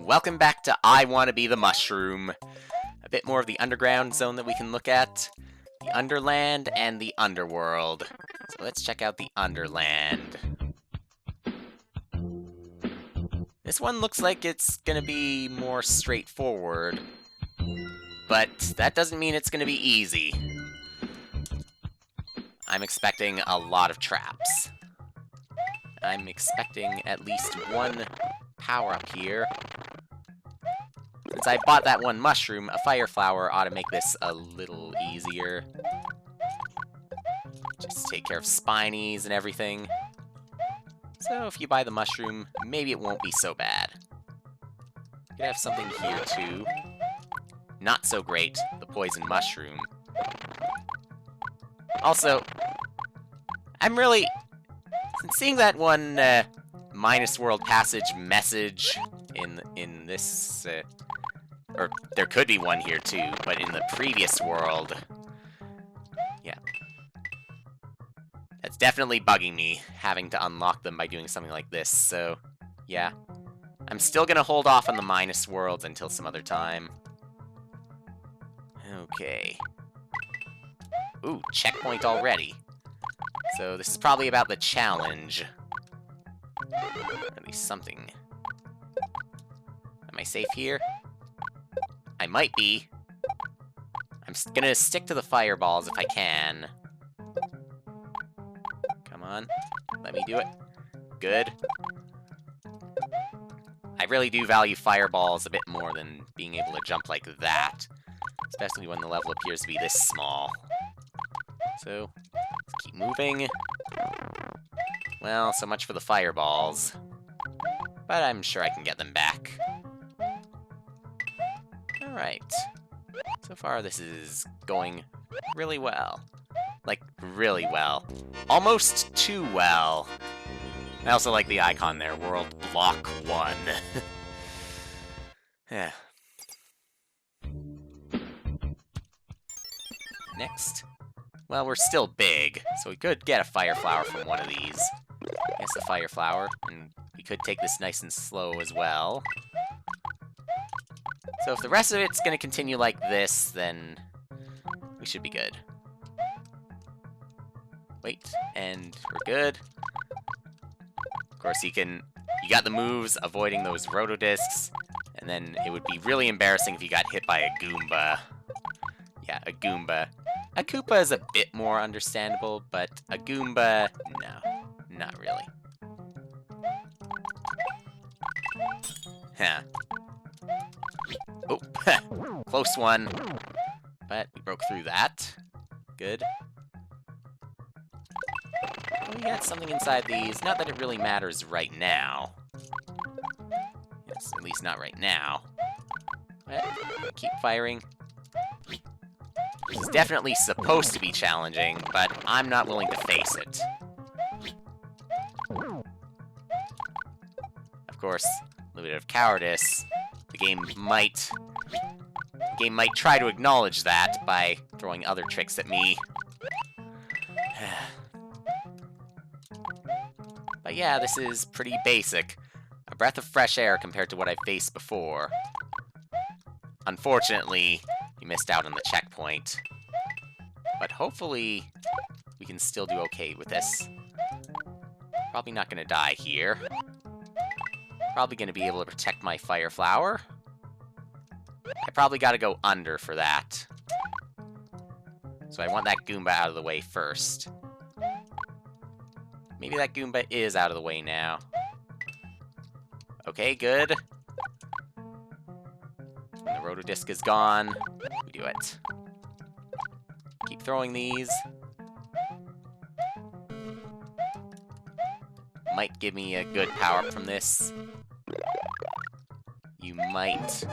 Welcome back to I Wanna Be the Mushroom. A bit more of the underground zone that we can look at. The Underland and the Underworld. So let's check out the Underland. This one looks like it's gonna be more straightforward, but that doesn't mean it's gonna be easy. I'm expecting a lot of traps. I'm expecting at least one power-up here. Since I bought that one mushroom, a fire flower ought to make this a little easier. Just take care of spinies and everything. So if you buy the mushroom, maybe it won't be so bad. You could have something here too. Not so great, the poison mushroom. Also, I'm really... Since seeing that one Minus World Passage message in this... or there could be one here too, but in the previous world... Yeah. That's definitely bugging me, having to unlock them by doing something like this, so... Yeah. I'm still gonna hold off on the Minus Worlds until some other time. Okay. Ooh, checkpoint already. So this is probably about the challenge. Or at least something. Am I safe here? I might be. I'm gonna stick to the fireballs if I can. Come on. Let me do it. Good. I really do value fireballs a bit more than being able to jump like that. Especially when the level appears to be this small. So, let's keep moving. Well, so much for the fireballs. But I'm sure I can get them back. Alright. So far, this is going really well. Like, really well. Almost too well. I also like the icon there, World Block 1. Yeah. Next. Well, we're still big, so we could get a fire flower from one of these. Yes, a fire flower, and we could take this nice and slow as well. So if the rest of it's going to continue like this, then we should be good. Wait, and we're good. Of course, you got the moves, avoiding those rotodiscs, and then it would be really embarrassing if you got hit by a Goomba. Yeah, a Goomba. A Koopa is a bit more understandable, but a Goomba, no, not really. Huh. Oh, close one. But we broke through that. Good. Well, we got something inside these. Not that it really matters right now. Yes, at least not right now. But keep firing. This is definitely supposed to be challenging, but I'm not willing to face it. Of course, a little bit of cowardice. The game might try to acknowledge that by throwing other tricks at me. But yeah, this is pretty basic. A breath of fresh air compared to what I've faced before. Unfortunately, we missed out on the checkpoint. But hopefully, we can still do okay with this. Probably not gonna die here. Probably gonna be able to protect my fire flower. I probably gotta go under for that. So I want that Goomba out of the way first. Maybe that Goomba is out of the way now. Okay, good. When the rotodisc is gone, we do it. Keep throwing these. Might give me a good power-up from this. You might...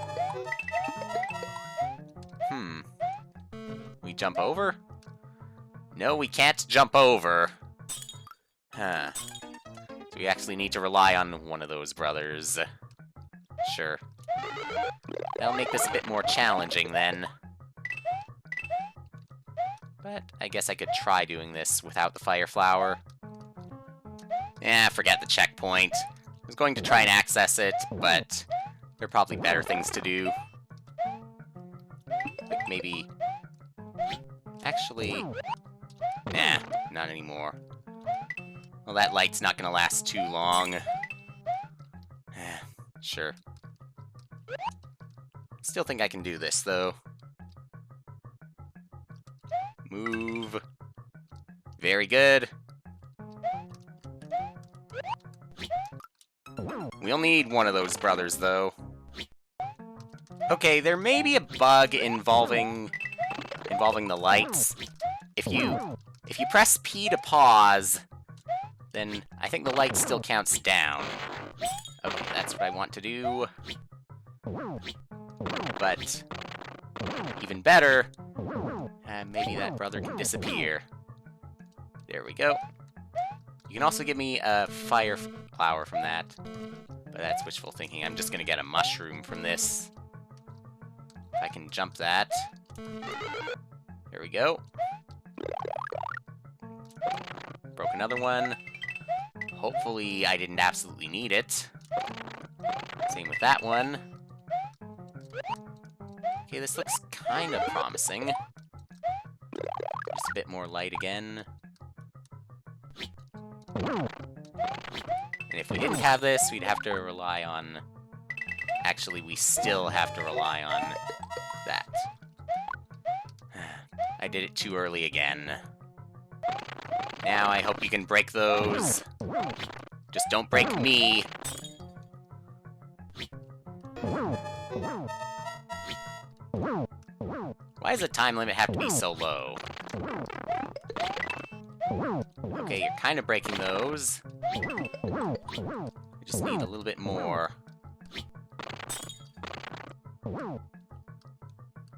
We jump over? No, we can't jump over. Huh. So we actually need to rely on one of those brothers. Sure. That'll make this a bit more challenging, then. But I guess I could try doing this without the fire flower. Forget the checkpoint. I was going to try and access it, but There are probably better things to do. Like maybe... Actually... Nah, not anymore. Well, that light's not gonna last too long. Sure. Still think I can do this, though. Move. Very good. We'll need one of those brothers, though. Okay, there may be a bug involving the lights. If you press P to pause, then I think the light still counts down. Okay, that's what I want to do. But even better, maybe that brother can disappear. There we go. You can also give me a fire flower from that. But that's wishful thinking. I'm just gonna get a mushroom from this. If I can jump that. There we go. Broke another one. Hopefully I didn't absolutely need it. Same with that one. Okay, this looks kind of promising. Just a bit more light again. And if we didn't have this, we'd have to rely on... Actually, we still have to rely on that. I did it too early again. Now I hope you can break those. Just don't break me. Why does the time limit have to be so low? Okay, you're kind of breaking those. We just need a little bit more.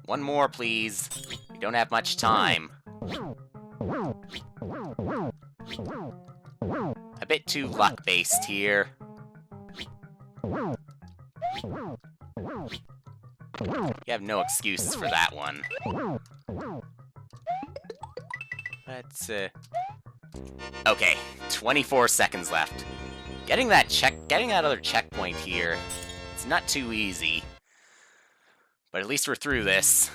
One more, please. We don't have much time. A bit too luck-based here. You have no excuses for that one. Let's, okay, 24 seconds left. Getting that other checkpoint here, it's not too easy. But at least we're through this.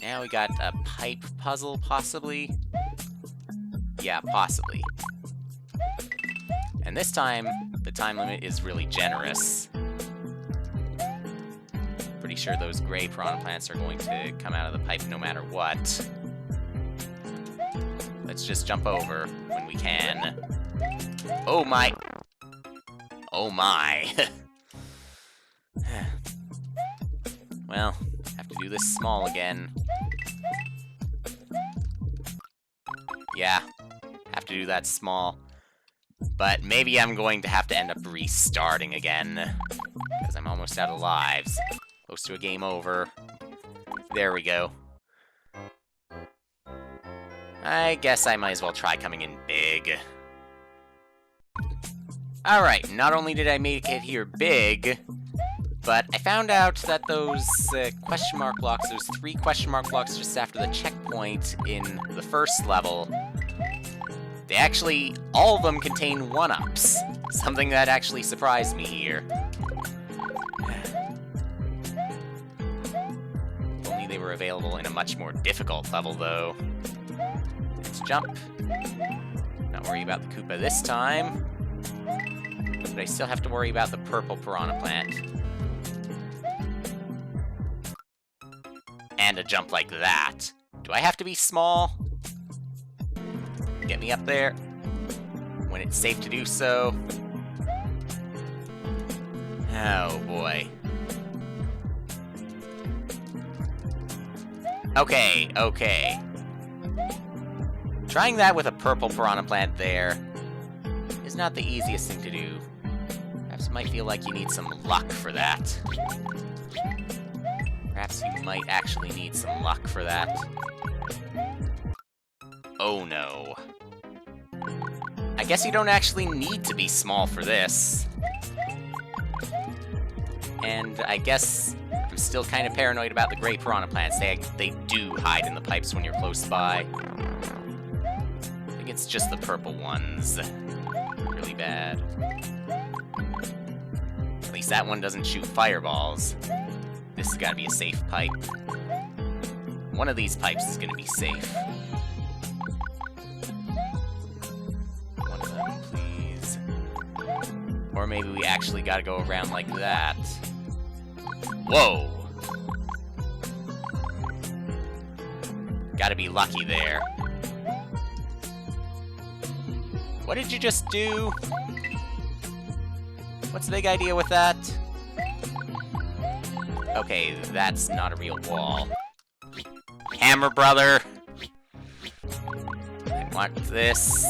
Now we got a pipe puzzle, possibly? Yeah, possibly. And this time, the time limit is really generous. Pretty sure those gray piranha plants are going to come out of the pipe no matter what. Let's just jump over when we can. Oh my! Oh my! Well, have to do this small again. Yeah, have to do that small. But maybe I'm going to have to end up restarting again. Because I'm almost out of lives. Close to a game over. There we go. I guess I might as well try coming in big. Alright, not only did I make it here big, but I found out that those question mark blocks, there's 3 question mark blocks just after the checkpoint in the first level. They actually, all of them contain 1-ups. Something that actually surprised me here. If only they were available in a much more difficult level, though. Let's jump. Not worry about the Koopa this time. But I still have to worry about the purple piranha plant. And a jump like that. Do I have to be small? Get me up there when it's safe to do so. Oh boy. Okay. Trying that with a purple piranha plant there is not the easiest thing to do. Perhaps it might feel like you need some luck for that. Perhaps you might actually need some luck for that. Oh no. I guess you don't actually need to be small for this. And I guess I'm still kind of paranoid about the gray piranha plants. They do hide in the pipes when you're close by. I think it's just the purple ones. Really bad. At least that one doesn't shoot fireballs. This has got to be a safe pipe. One of these pipes is going to be safe. One of them, please. Or maybe we actually got to go around like that. Whoa! Gotta be lucky there. What did you just do? What's the big idea with that? Okay, that's not a real wall. Hammer brother! I want this.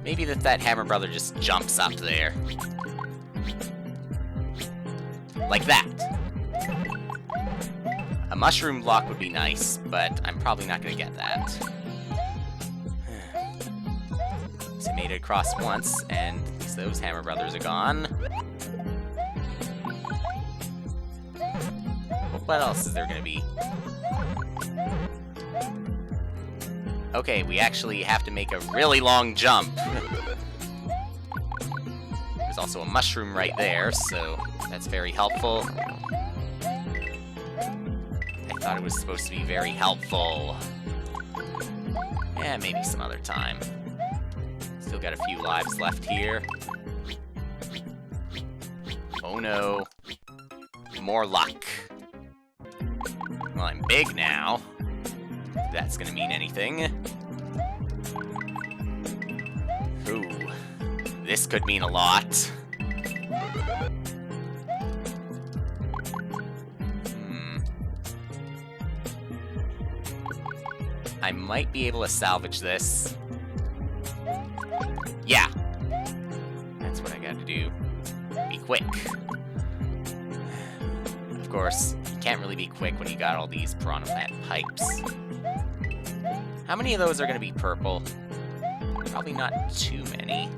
Maybe that hammer brother just jumps up there. Like that. A mushroom block would be nice, but I'm probably not gonna get that. So I made it across once, and at least those hammer brothers are gone. What else is there gonna be? Okay, we actually have to make a really long jump. There's also a mushroom right there, so that's very helpful. I thought it was supposed to be very helpful. Yeah, maybe some other time. Still got a few lives left here. Oh no. More luck. Well, I'm big now. If that's gonna mean anything. Ooh. This could mean a lot. I might be able to salvage this. Yeah! That's what I gotta do. Be quick. Of course, you can't really be quick when you got all these piranha plant pipes. How many of those are gonna be purple? Probably not too many.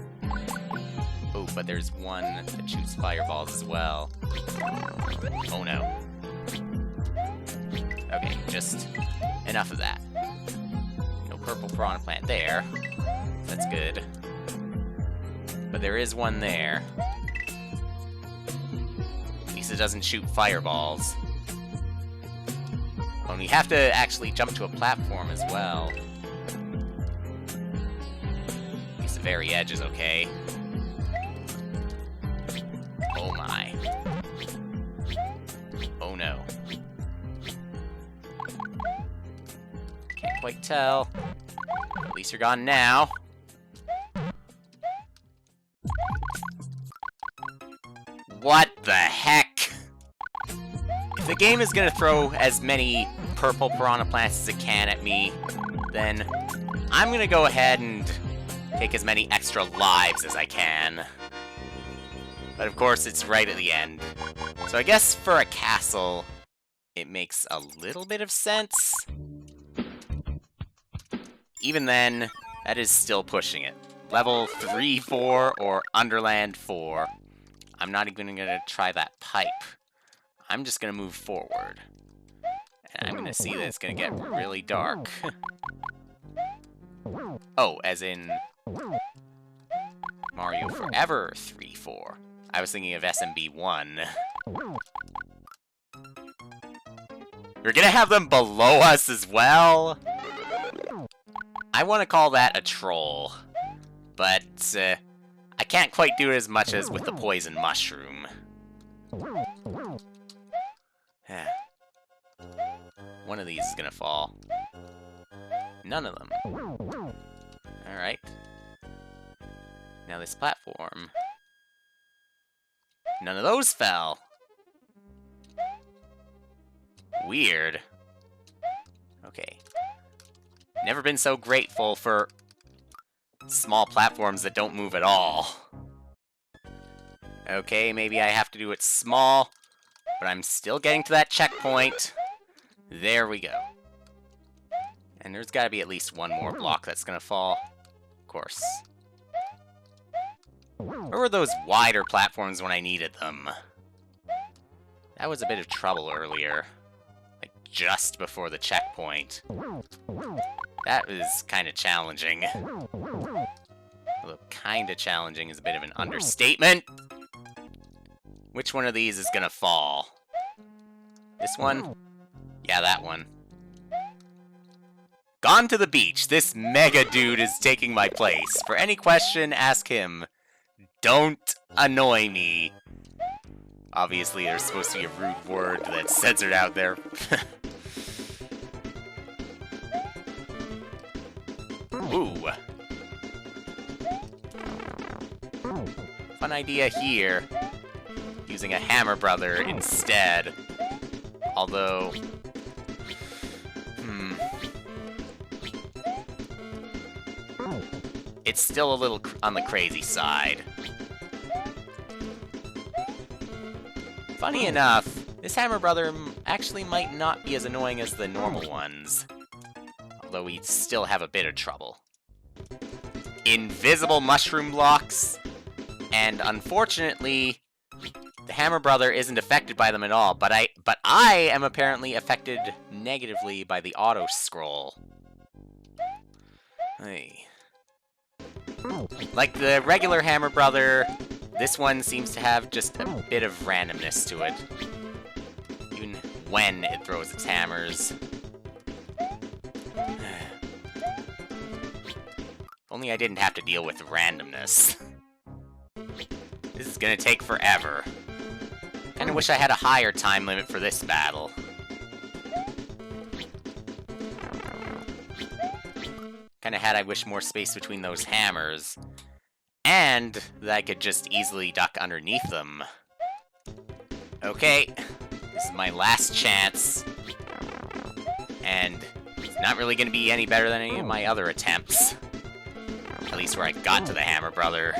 Oh, but there's one that shoots fireballs as well. Oh no. Okay, just enough of that. No purple piranha plant there. That's good. But there is one there. At least it doesn't shoot fireballs. Oh, and we have to actually jump to a platform as well. At least the very edge is okay. Oh my. Oh no. Can't quite tell. At least you're gone now. What the heck? If the game is gonna throw as many purple piranha plants as it can at me, then I'm gonna go ahead and take as many extra lives as I can. But of course, it's right at the end. So I guess for a castle, it makes a little bit of sense. Even then, that is still pushing it. Level 3, 4, or Underland 4. I'm not even gonna try that pipe. I'm just gonna move forward. And I'm gonna see that it's gonna get really dark. Oh, as in Mario Forever 3, 4. I was thinking of SMB 1. You're gonna have them below us as well? I want to call that a troll. But, I can't quite do it as much as with the poison mushroom. One of these is gonna fall. None of them. Alright. Now this platform. None of those fell. Weird. Okay. Never been so grateful for small platforms that don't move at all. Okay, maybe I have to do it small, but I'm still getting to that checkpoint. There we go. And there's gotta be at least one more block that's gonna fall. Of course. Where were those wider platforms when I needed them? That was a bit of trouble earlier. Like, just before the checkpoint. That was kind of challenging. The kinda challenging is a bit of an understatement. Which one of these is gonna fall? This one? Yeah, that one. Gone to the beach. This mega dude is taking my place. For any question, ask him. Don't annoy me. Obviously, there's supposed to be a rude word that's censored out there. Ooh. Fun idea here. Using a hammer brother instead. Although... It's still a little on the crazy side. Funny enough, this hammer brother actually might not be as annoying as the normal ones. Although we still have a bit of trouble. Invisible mushroom blocks, and unfortunately, the hammer brother isn't affected by them at all, but I am apparently affected negatively by the auto scroll. Hey. Like the regular hammer brother, this one seems to have just a bit of randomness to it. Even when it throws its hammers. If only I didn't have to deal with randomness. This is gonna take forever. Kinda wish I had a higher time limit for this battle. Kinda had I wish more space between those hammers. And that I could just easily duck underneath them. Okay, this is my last chance. And it's not really gonna be any better than any of my other attempts. At least where I got to the hammer brother.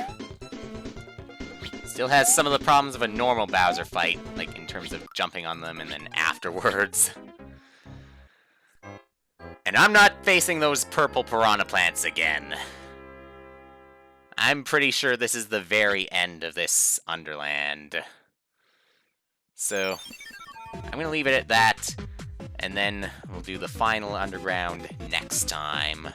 Still has some of the problems of a normal Bowser fight, like in terms of jumping on them and then afterwards. And I'm not facing those purple piranha plants again. I'm pretty sure this is the very end of this Underland. So, I'm gonna leave it at that, and then we'll do the final underground next time.